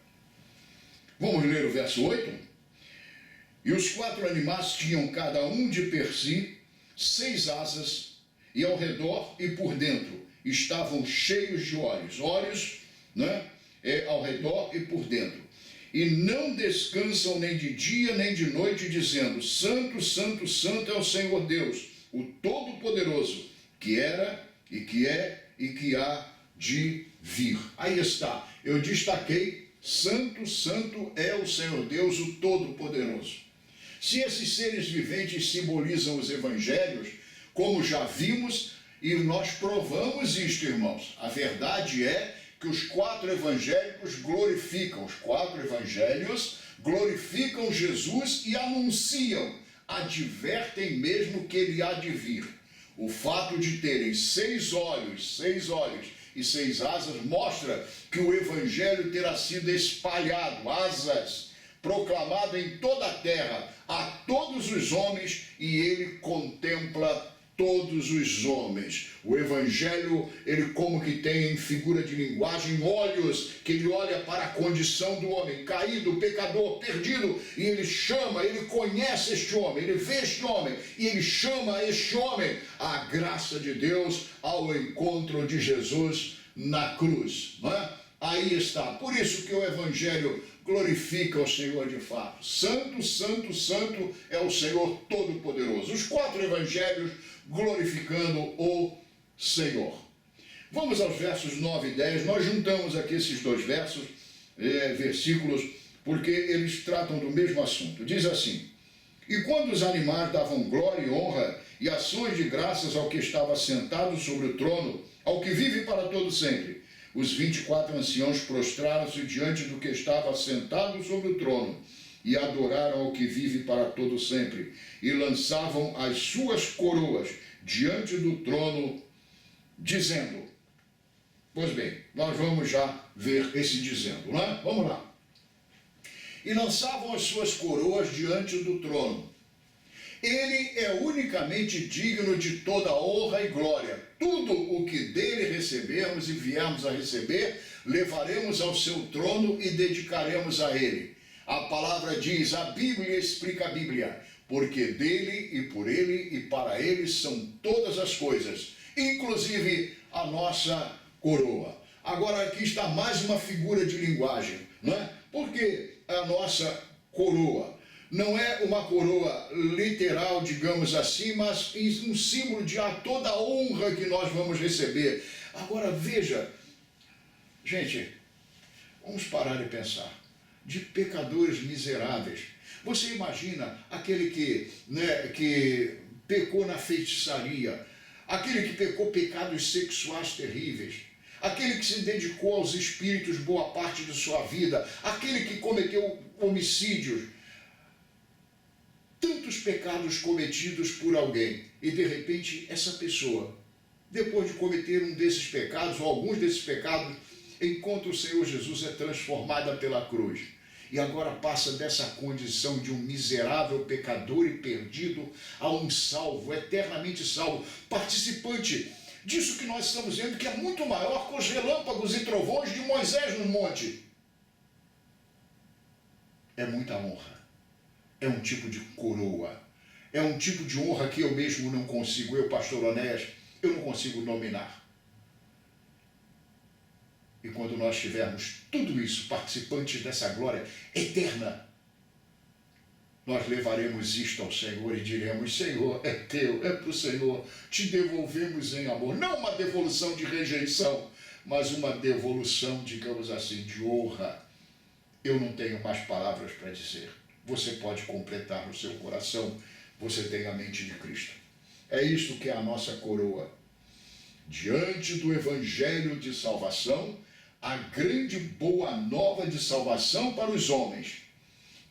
Vamos ler o verso 8? E os 4 animais tinham cada um de per si 6 asas, e ao redor e por dentro estavam cheios de olhos. Olhos, né? Ao redor e por dentro. E não descansam nem de dia nem de noite, dizendo: Santo, Santo, Santo é o Senhor Deus, o Todo-Poderoso, que era e que é e que há de vir. Aí está. Eu destaquei: Santo, Santo é o Senhor Deus, o Todo-Poderoso. Se esses seres viventes simbolizam os evangelhos, como já vimos, e nós provamos isto, irmãos, a verdade é que os 4 evangélicos glorificam, os 4 evangelhos glorificam Jesus e anunciam, advertem mesmo que ele há de vir. O fato de terem 6 olhos e 6 asas mostra que o evangelho terá sido espalhado, asas, proclamado em toda a terra, a todos os homens, e ele contempla todos os homens. O evangelho, ele como que tem em figura de linguagem olhos, que ele olha para a condição do homem, caído, pecador, perdido, e ele chama, ele conhece este homem, ele vê este homem, e ele chama este homem à graça de Deus, ao encontro de Jesus na cruz, não é? Aí está. Por isso que o evangelho glorifica o Senhor de fato. Santo, Santo, Santo é o Senhor Todo-Poderoso. Os 4 evangelhos glorificando o Senhor. Vamos aos versos 9 e 10. Nós juntamos aqui esses 2 versículos, porque eles tratam do mesmo assunto. Diz assim: E quando os animais davam glória e honra e ações de graças ao que estava sentado sobre o trono, ao que vive para todo sempre, os 24 anciãos prostraram-se diante do que estava sentado sobre o trono e adoraram ao que vive para todo sempre, e lançavam as suas coroas diante do trono, dizendo... Pois bem, nós vamos já ver esse dizendo, não é? Vamos lá. E lançavam as suas coroas diante do trono. Ele é unicamente digno de toda honra e glória. Tudo o que dele recebermos e viermos a receber, levaremos ao seu trono e dedicaremos a ele. A palavra diz, a Bíblia explica a Bíblia, porque dele e por ele e para ele são todas as coisas, inclusive a nossa coroa. Agora aqui está mais uma figura de linguagem, não é? Porque a nossa coroa não é uma coroa literal, digamos assim, mas um símbolo de toda a honra que nós vamos receber. Agora veja, gente, vamos parar e pensar. De pecadores miseráveis. Você imagina aquele que pecou na feitiçaria, aquele que pecou pecados sexuais terríveis, aquele que se dedicou aos espíritos boa parte de sua vida, aquele que cometeu homicídios, tantos pecados cometidos por alguém, e de repente essa pessoa, depois de cometer um desses pecados, ou alguns desses pecados, encontra o Senhor Jesus, é transformada pela cruz. E agora passa dessa condição de um miserável pecador e perdido a um salvo, eternamente salvo, participante disso que nós estamos vendo, que é muito maior que os relâmpagos e trovões de Moisés no monte. É muita honra. É um tipo de coroa. É um tipo de honra que eu mesmo não consigo, eu, pastor Onéas, eu não consigo nominar. E quando nós tivermos tudo isso, participantes dessa glória eterna, nós levaremos isto ao Senhor e diremos, Senhor, é teu, é para o Senhor, te devolvemos em amor. Não uma devolução de rejeição, mas uma devolução, digamos assim, de honra. Eu não tenho mais palavras para dizer. Você pode completar no seu coração, você tem a mente de Cristo. É isto que é a nossa coroa. Diante do Evangelho de salvação, a grande boa nova de salvação para os homens,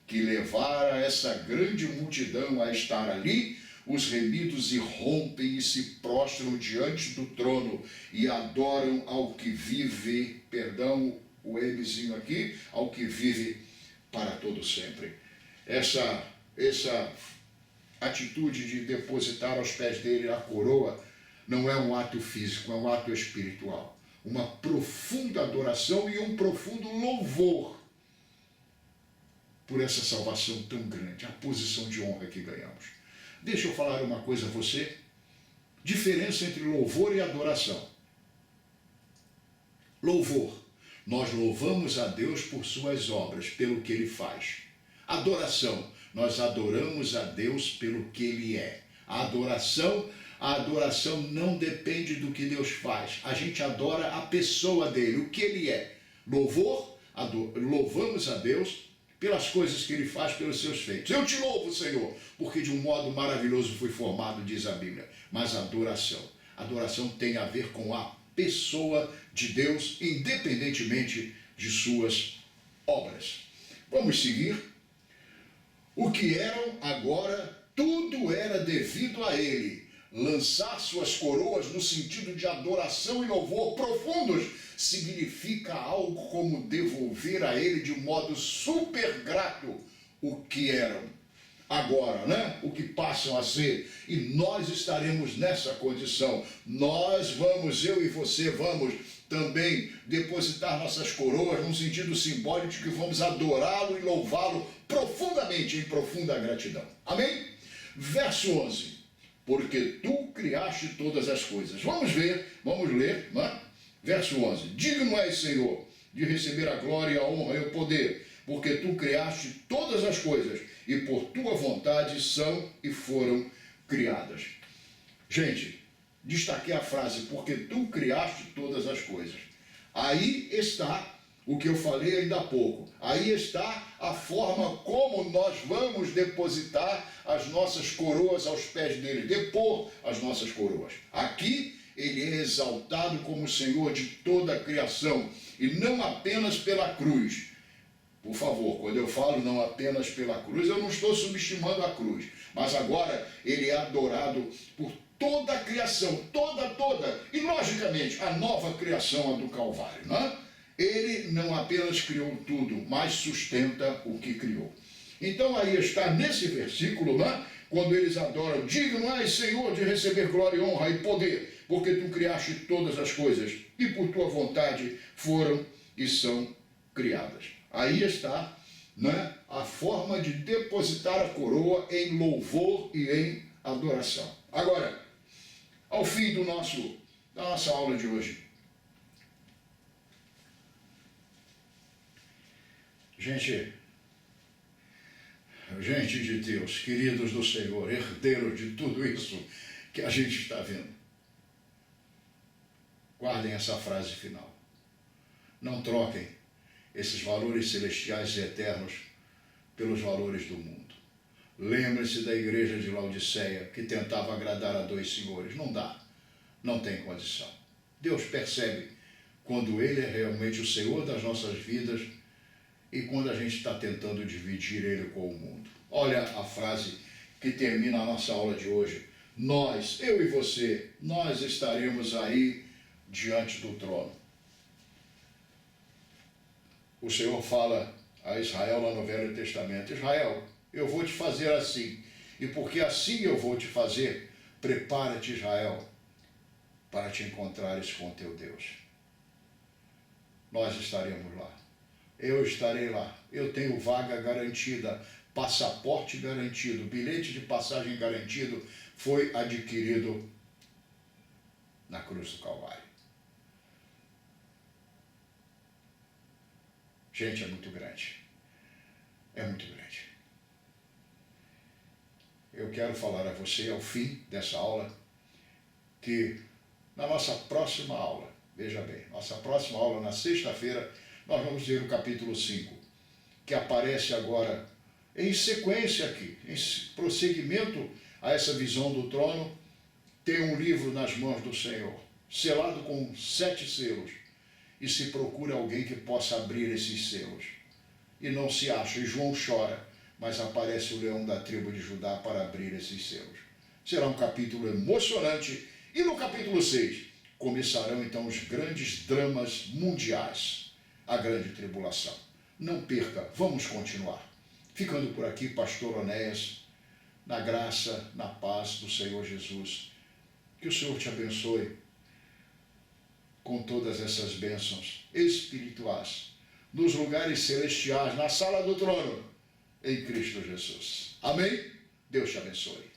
que levara essa grande multidão a estar ali, os remidos irrompem e se prostram diante do trono e adoram ao que vive, perdão, o Mzinho aqui, ao que vive para todo sempre. Essa atitude de depositar aos pés dele a coroa não é um ato físico, é um ato espiritual. Uma profunda adoração e um profundo louvor por essa salvação tão grande, a posição de honra que ganhamos. Deixa eu falar uma coisa a você. Diferença entre louvor e adoração. Louvor. Nós louvamos a Deus por suas obras, pelo que Ele faz. Adoração. Nós adoramos a Deus pelo que Ele é. A adoração não depende do que Deus faz. A gente adora a pessoa dele, o que Ele é. Louvor, louvamos a Deus pelas coisas que Ele faz, pelos seus feitos. Eu te louvo, Senhor, porque de um modo maravilhoso fui formado, diz a Bíblia. Mas adoração tem a ver com a pessoa de Deus, independentemente de suas obras. Vamos seguir. O que eram agora, tudo era devido a Ele. Lançar suas coroas no sentido de adoração e louvor profundos significa algo como devolver a Ele de um modo super grato o que eram agora, né? O que passam a ser. E nós estaremos nessa condição. Nós vamos, eu e você vamos também depositar nossas coroas num sentido simbólico de que vamos adorá-lo e louvá-lo profundamente, em profunda gratidão. Amém? Verso 11. Porque tu criaste todas as coisas. Vamos ler, né? Verso 11. Digno és, Senhor, de receber a glória, a honra e o poder, porque tu criaste todas as coisas e por tua vontade são e foram criadas. Gente, destaquei a frase, porque tu criaste todas as coisas. Aí está o que eu falei ainda há pouco. Aí está a forma como nós vamos depositar as nossas coroas aos pés dele, depor as nossas coroas. Aqui ele é exaltado como Senhor de toda a criação, e não apenas pela cruz. Por favor, quando eu falo não apenas pela cruz, eu não estou subestimando a cruz, mas agora ele é adorado por toda a criação, toda, e logicamente a nova criação, a do Calvário, né? Ele não apenas criou tudo, mas sustenta o que criou. Então aí está nesse versículo, né? Quando eles adoram, digno és, Senhor, de receber glória, honra e poder, porque tu criaste todas as coisas e por tua vontade foram e são criadas. Aí está, né, a forma de depositar a coroa em louvor e em adoração. Agora, ao fim da nossa aula de hoje, gente de Deus, queridos do Senhor, herdeiros de tudo isso que a gente está vendo, guardem essa frase final. Não troquem esses valores celestiais e eternos pelos valores do mundo. Lembre-se da igreja de Laodiceia, que tentava agradar a dois senhores. Não dá, não tem condição. Deus percebe quando Ele é realmente o Senhor das nossas vidas e quando a gente está tentando dividir Ele com o mundo. Olha a frase que termina a nossa aula de hoje. Nós, eu e você, nós estaremos aí diante do trono. O Senhor fala a Israel lá no Velho Testamento: Israel, eu vou te fazer assim, e porque assim eu vou te fazer, prepara-te, Israel, para te encontrares com teu Deus. Nós estaremos lá. Eu estarei lá. Eu tenho vaga garantida, passaporte garantido, bilhete de passagem garantido, foi adquirido na cruz do Calvário. Gente, é muito grande. É muito grande. Eu quero falar a você, ao fim dessa aula, que na nossa próxima aula, veja bem, nossa próxima aula, na sexta-feira, nós vamos ver o capítulo 5, que aparece agora em sequência aqui, em prosseguimento a essa visão do trono. Tem um livro nas mãos do Senhor, selado com 7 selos, e se procura alguém que possa abrir esses selos. E não se acha, e João chora, mas aparece o leão da tribo de Judá para abrir esses selos. Será um capítulo emocionante. E no capítulo 6, começarão então os grandes dramas mundiais, a grande tribulação. Não perca, vamos continuar. Ficando por aqui, Pastor Onéas, na graça, na paz do Senhor Jesus. Que o Senhor te abençoe com todas essas bênçãos espirituais, nos lugares celestiais, na sala do trono, em Cristo Jesus. Amém? Deus te abençoe.